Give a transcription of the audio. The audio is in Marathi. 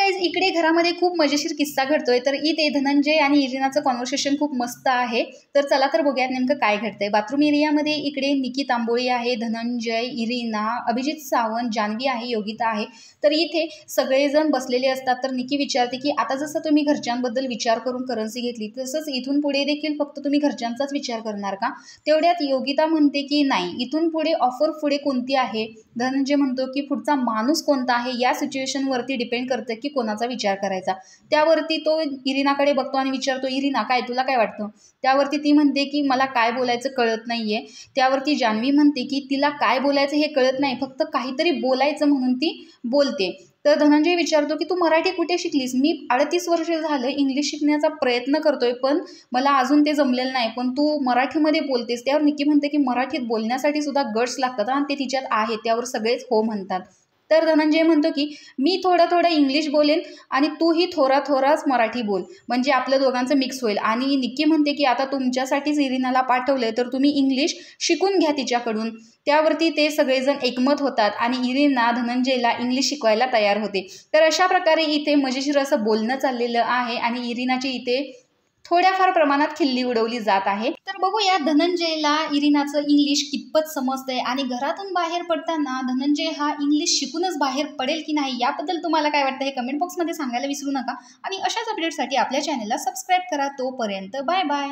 गाईज इकडे घरामध्ये खूप मजेशीर किस्सा घडतोय। तर इथे धनंजय आणि इरिनाचं कॉन्व्हर्सेशन खूप मस्त आहे। तर चला तर बघूयात नेमकं काय घडतंय। बाथरूम एरियामध्ये इकडे निकी तांबोळी आहे, धनंजय, इरिना, अभिजित सावंत, जान्हवी आहे, योगिता आहे। तर इथे सगळेजण बसलेले असतात। तर निकी विचारते की आता जसं तुम्ही घरच्यांबद्दल विचार करून करन्सी घेतली तसंच इथून पुढे देखील फक्त तुम्ही घरच्यांचाच विचार करणार का? तेवढ्यात योगिता म्हणते की नाही, इथून पुढे ऑफर पुढे कोणती आहे? धनंजय म्हणतो की पुढचा माणूस कोणता आहे या सिच्युएशनवरती डिपेंड करतं की कोणाचा विचार करायचा। त्यावरती तो इरिनाकडे बघतो आणि विचारतो, इरिना काय तुला काय वाटतं? त्यावरती ती म्हणते की मला काय बोलायचं कळत नाहीये। त्यावरती जान्हवी म्हणते की तिला काय बोलायचं हे कळत नाही, फक्त काहीतरी बोलायचं म्हणून ती बोलते। तर धनंजय विचारतो की तू मराठी कुठे शिकलीस? मी 38 वर्ष झालं इंग्लिश शिकण्याचा प्रयत्न करतोय, पण मला अजून ते जमलेलं नाही, पण तू मराठीमध्ये बोलतेस। त्यावर निकी म्हणते की मराठीत बोलण्यासाठी सुद्धा गट्स लागतात आणि ते तिच्यात आहे। त्यावर सगळेच हो म्हणतात। तर धनंजय म्हणतो की मी थोडं इंग्लिश बोलेन आणि तूही थोडाच मराठी बोल, म्हणजे आपल्या दोघांचं मिक्स होईल। आणि निकी म्हणते की आता तुमच्यासाठीच इरिनाला पाठवलंय तर तुम्ही इंग्लिश शिकून घ्या तिच्याकडून। त्यावरती ते सगळेजण एकमत होतात आणि इरिना धनंजयला इंग्लिश शिकवायला तयार होते। तर अशा प्रकारे इथे मजेशीर असं बोलणं चाललेलं आहे आणि इरिनाची इथे थोड्याफार प्रमाणात खिल्ली उडवली जात आहे। तर बघूया धनंजयला इरिनाचं इंग्लिश कितपत समजतंय आणि घरातून बाहेर पडताना धनंजय हा इंग्लिश शिकूनच बाहेर पडेल की नाही, याबद्दल तुम्हाला काय वाटतं हे कमेंट बॉक्समध्ये सांगायला विसरू नका। आणि अशाच अपडेटसाठी आपल्या चॅनलला सबस्क्राईब करा। तोपर्यंत बाय बाय।